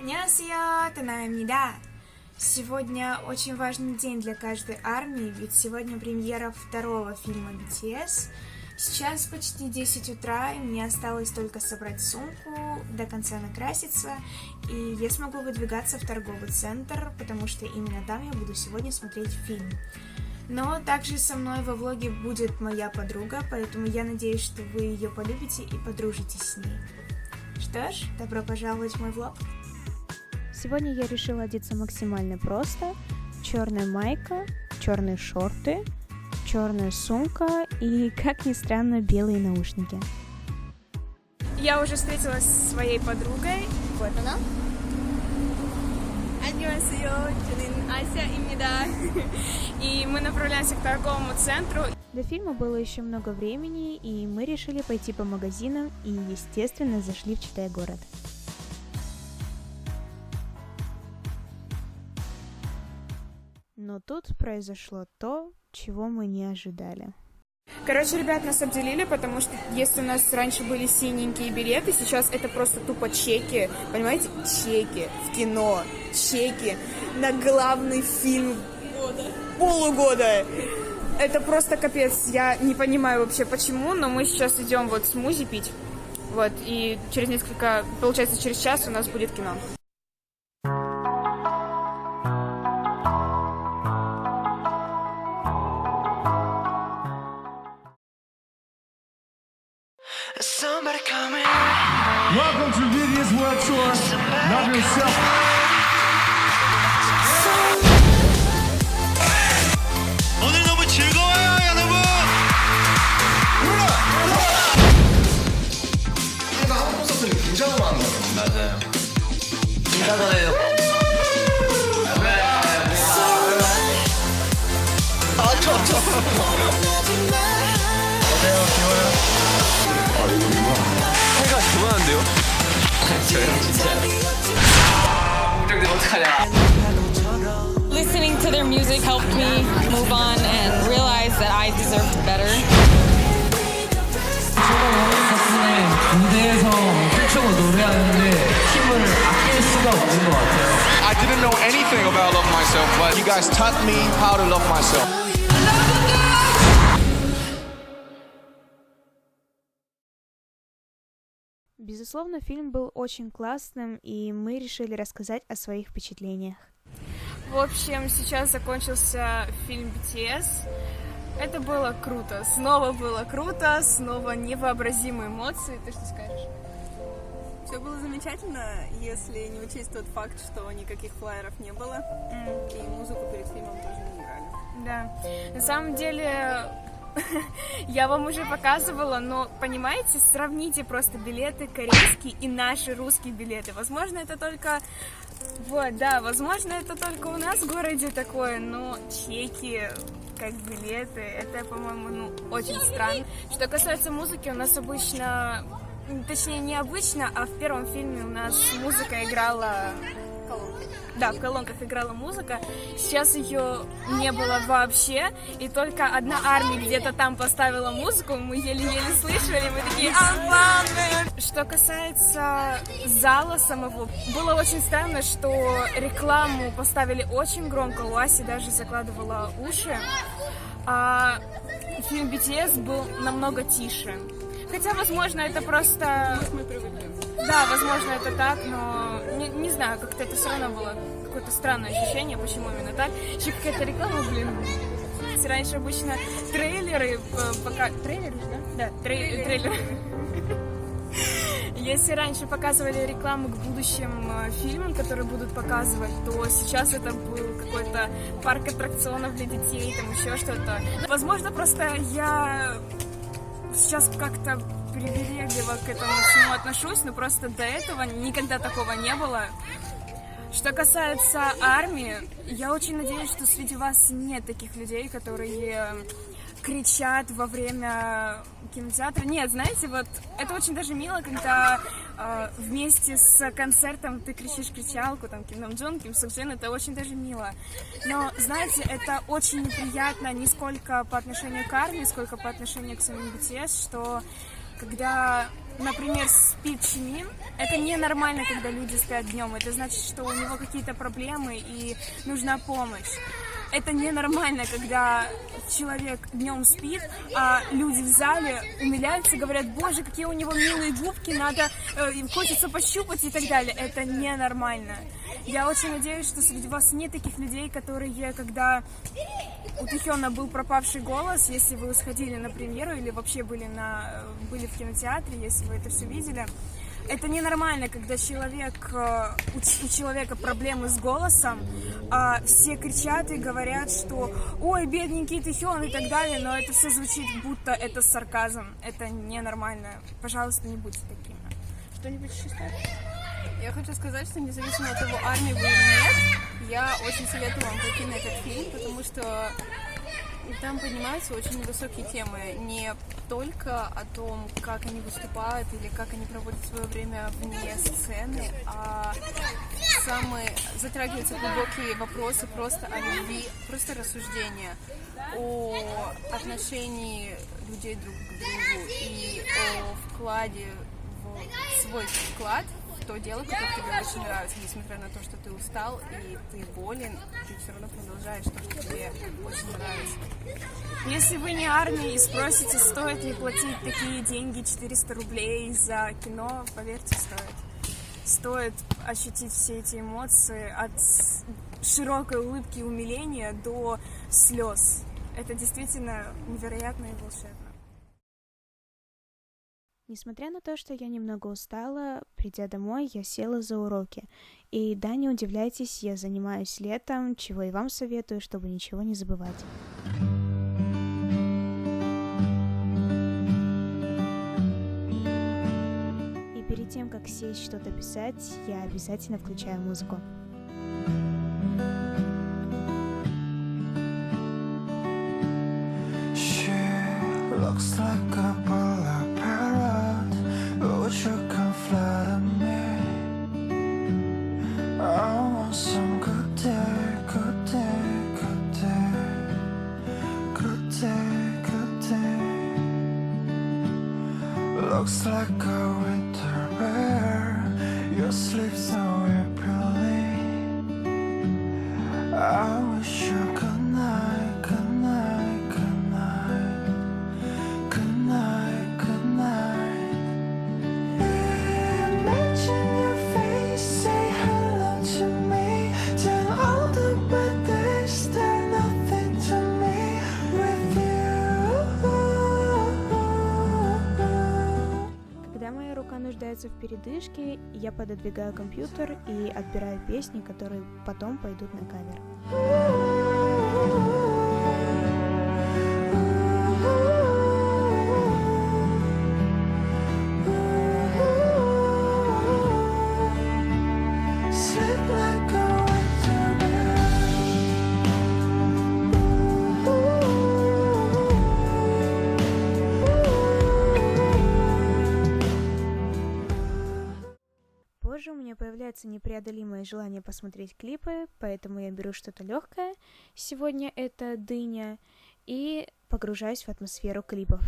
안녕하세요, Танаямида. Сегодня очень важный день для каждой армии, ведь сегодня премьера второго фильма BTS. Сейчас почти 10 утра, и мне осталось только собрать сумку, до конца накраситься, и я смогу выдвигаться в торговый центр, потому что именно там я буду сегодня смотреть фильм. Но также со мной во влоге будет моя подруга, поэтому я надеюсь, что вы ее полюбите и подружитесь с ней. Что ж, добро пожаловать в мой влог. Сегодня я решила одеться максимально просто. Черная майка, черные шорты, черная сумка и, как ни странно, белые наушники. Я уже встретилась со своей подругой. Вот она. 안녕하세요, 저는 Ася입니다. И мы направляемся к торговому центру. До фильма было еще много времени, и мы решили пойти по магазинам и, естественно, зашли в Читай-город. Но тут произошло то, чего мы не ожидали. Короче, ребят, нас обделили, потому что если у нас раньше были синенькие билеты, сейчас это просто тупо чеки, понимаете? Чеки в кино, чеки на главный фильм полугода. Это просто капец, я не понимаю вообще почему, но мы сейчас идем вот смузи пить, вот, и получается, через час у нас будет кино. Welcome to BTS World Tour. Love yourself. 오늘 너무 즐거워요, 여러분. 우리가 한국 콘서트는 긴장을 하는 거예요. 맞아요. 긴장해요. 어때요, 귀여워요? 해가 좋아하는데요? 저요? 진짜. 공작들 어떡하냐? Listening to their music helped me move on and realize that I deserved better. 덕분에 무대에서 최초로 노래하는데 힘을 아낄 수가 없는 것 같아요. I didn't know anything about love myself, but you guys taught me how to love myself. Безусловно, фильм был очень классным, и мы решили рассказать о своих впечатлениях. В общем, сейчас закончился фильм BTS. Это было круто, снова невообразимые эмоции. Ты что скажешь? Все было замечательно, если не учесть тот факт, что никаких флаеров не было, и музыку перед фильмом тоже не играли. Да, на самом деле, я вам уже показывала, но, понимаете, сравните просто билеты корейские и наши русские билеты. Возможно, это только... Вот, да, возможно, это только у нас в городе такое, но чеки как билеты, это, по-моему, очень странно. Что касается музыки, у нас обычно... Точнее, не обычно, а в первом фильме у нас музыка играла... Да, в колонках играла музыка. Сейчас ее не было вообще. И только одна армия где-то там поставила музыку. Мы еле-еле слышали. Мы такие... Что касается зала самого, было очень странно, что рекламу поставили очень громко. У Аси даже закладывала уши. А фильм BTS был намного тише. Хотя, возможно, это просто... Мы привыкли. Да, возможно, это так, но не знаю, как-то это все равно было какое-то странное ощущение, почему именно так. Еще какая-то реклама, Раньше обычно трейлеры Трейлеры, да? Да, трейлеры. Если раньше показывали рекламу к будущим фильмам, которые будут показывать, то сейчас это был какой-то парк аттракционов для детей, там еще что-то. Возможно, просто я сейчас как-то привередливо к этому всему отношусь, но просто до этого никогда такого не было. Что касается армии, я очень надеюсь, что среди вас нет таких людей, которые кричат во время кинотеатра. Нет, знаете, вот это очень даже мило, когда вместе с концертом ты кричишь кричалку, там, Ким Нам Джон, Ким Сок Джин, это очень даже мило. Но, знаете, это очень неприятно не сколько по отношению к армии, сколько по отношению к самим BTS, что когда например, спит Чимин, это ненормально, когда люди спят днем. Это значит, что у него какие-то проблемы и нужна помощь. Это ненормально, когда человек днем спит, а люди в зале умиляются, говорят: боже, какие у него милые губки, надо, хочется пощупать и так далее. Это ненормально. Я очень надеюсь, что среди вас нет таких людей, которые, когда у Тэхёна был пропавший голос, если вы сходили на премьеру или вообще были в кинотеатре, если вы это все видели, это ненормально, когда у человека проблемы с голосом, а все кричат и говорят, что «Ой, бедненький Тэхён» и так далее, но это все звучит, будто это сарказм. Это ненормально. Пожалуйста, не будьте такими. Что-нибудь еще сказать? Я хочу сказать, что независимо от того, армии вы или нет, я очень советую вам пойти на этот фильм, потому что там поднимаются очень высокие темы. Не только о том, как они выступают или как они проводят свое время вне сцены, а затрагиваются глубокие вопросы просто о любви, просто рассуждения о отношении людей друг к другу и о вкладе в свой вклад в то дело, которое тебе очень нравится, несмотря на то, что ты устал и ты болен, ты все равно продолжаешь то, что тебе очень нравится. Если вы не армия и спросите, стоит ли платить такие деньги, 400 рублей за кино, поверьте, стоит. Стоит ощутить все эти эмоции от широкой улыбки и умиления до слез. Это действительно невероятно и волшебно. Несмотря на то, что я немного устала, придя домой, я села за уроки. И да, не удивляйтесь, я занимаюсь летом, чего и вам советую, чтобы ничего не забывать. И перед тем, как сесть что-то писать, я обязательно включаю музыку. Looks like a black parrot, but you can flatter me. I want some good day, good day, good day, good day, good day. Looks like a winter bear, you sleep so happily. I wish you good night, good night, good night. Good night, good night. Imagine your face, say hello to me. Then all the bad days, they're nothing to me with you. Когда моя рука нуждается в передышке, я пододвигаю компьютер и отбираю песни, которые потом пойдут на кавер. Sleep like a winter bear. Позже у меня появляется непреодолимое желание посмотреть клипы, поэтому я беру что-то легкое. Сегодня это дыня. И погружаюсь в атмосферу клипов.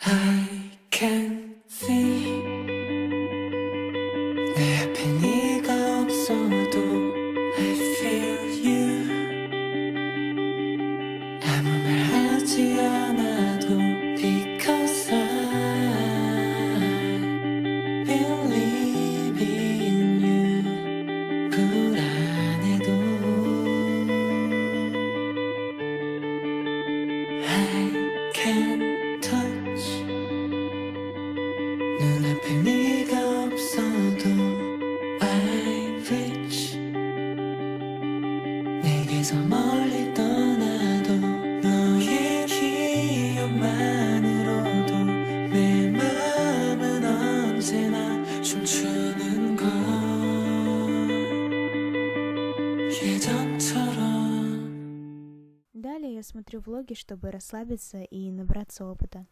I can see 내 앞에 네가 없어도 I feel you 아무 말 하지 않아도 because I believe in you 불안해도 I can touch 눈앞에 네가 없어도 I reach 내게서 멀리 떠나도 너의 기억만으로도 내 마음은 언제나 춤추는 걸 예전처럼. Далее я смотрю смотрю влоги, чтобы расслабиться и набраться опыта.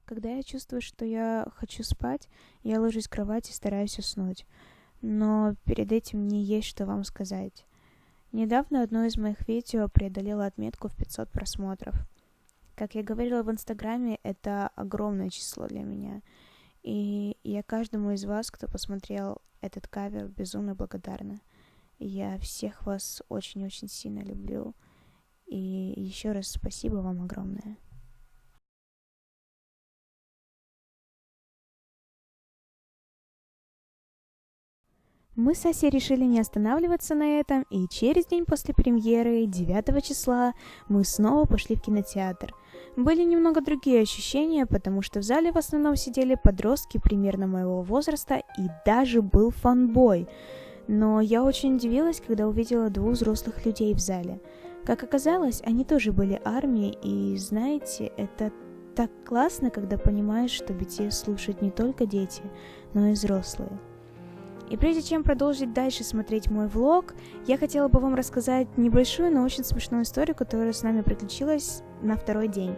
Когда я чувствую, что я хочу спать, я ложусь в кровать и стараюсь уснуть. Но перед этим мне есть что вам сказать. Недавно одно из моих видео преодолело отметку в 500 просмотров. Как я говорила в Инстаграме, это огромное число для меня. И я каждому из вас, кто посмотрел этот кавер, безумно благодарна. Я всех вас очень-очень сильно люблю. И еще раз спасибо вам огромное. Мы с Асей решили не останавливаться на этом, и через день после премьеры, 9 числа, мы снова пошли в кинотеатр. Были немного другие ощущения, потому что в зале в основном сидели подростки примерно моего возраста, и даже был фанбой. Но я очень удивилась, когда увидела 2 взрослых людей в зале. Как оказалось, они тоже были армией, и знаете, это так классно, когда понимаешь, что BTS слушают не только дети, но и взрослые. И прежде чем продолжить дальше смотреть мой влог, я хотела бы вам рассказать небольшую, но очень смешную историю, которая с нами приключилась на второй день.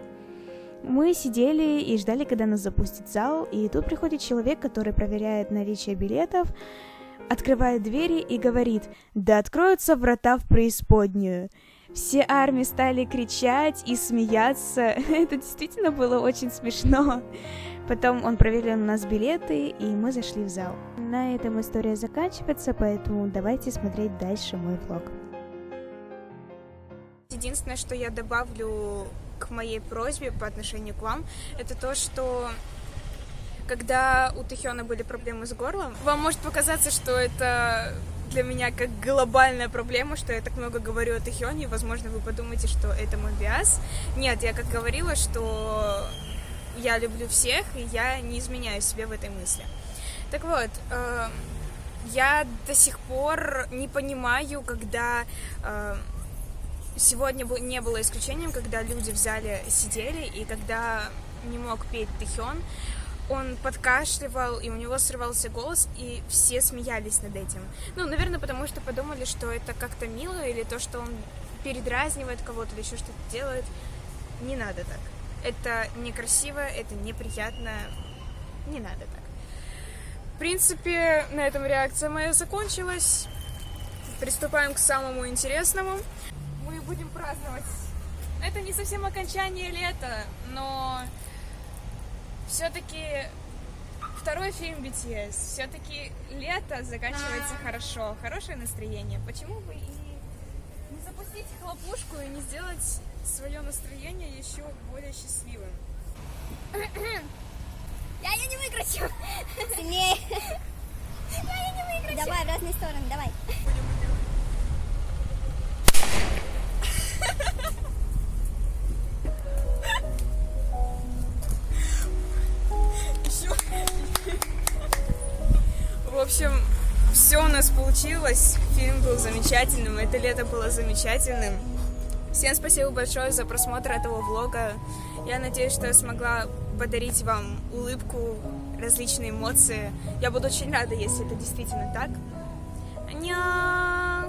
Мы сидели и ждали, когда нас запустит зал, и тут приходит человек, который проверяет наличие билетов, открывает двери и говорит: «Да откроются врата в преисподнюю». Все армии стали кричать и смеяться. Это действительно было очень смешно. Потом он проверил на нас билеты, и мы зашли в зал. На этом история заканчивается, поэтому давайте смотреть дальше мой влог. Единственное, что я добавлю к моей просьбе по отношению к вам, это то, что когда у Тэхёна были проблемы с горлом, вам может показаться, что это для меня как глобальная проблема, что я так много говорю о Тэхёне, и, возможно, вы подумаете, что это мой биас. Нет, я как говорила, что я люблю всех, и я не изменяю себе в этой мысли. Так вот, я до сих пор не понимаю, когда сегодня не было исключением, когда люди в зале сидели, и когда не мог петь Тэхён, он подкашливал, и у него срывался голос, и все смеялись над этим. Ну, наверное, потому что подумали, что это как-то мило, или то, что он передразнивает кого-то, или еще что-то делает. Не надо так. Это некрасиво, это неприятно. Не надо так. В принципе, на этом реакция моя закончилась. Приступаем к самому интересному. Мы будем праздновать. Это не совсем окончание лета, но все-таки второй фильм BTS. Все-таки лето заканчивается хорошо, хорошее настроение. Почему бы и не запустить хлопушку и не сделать свое настроение еще более счастливым? Я ее не выкручу. Сильнее. Я ее не выкручу. Давай, в разные стороны, давай. В общем, все у нас получилось. Фильм был замечательным, это лето было замечательным. Всем спасибо большое за просмотр этого влога. Я надеюсь, что я смогла подарить вам улыбку, различные эмоции. Я буду очень рада, если это действительно так. Ня.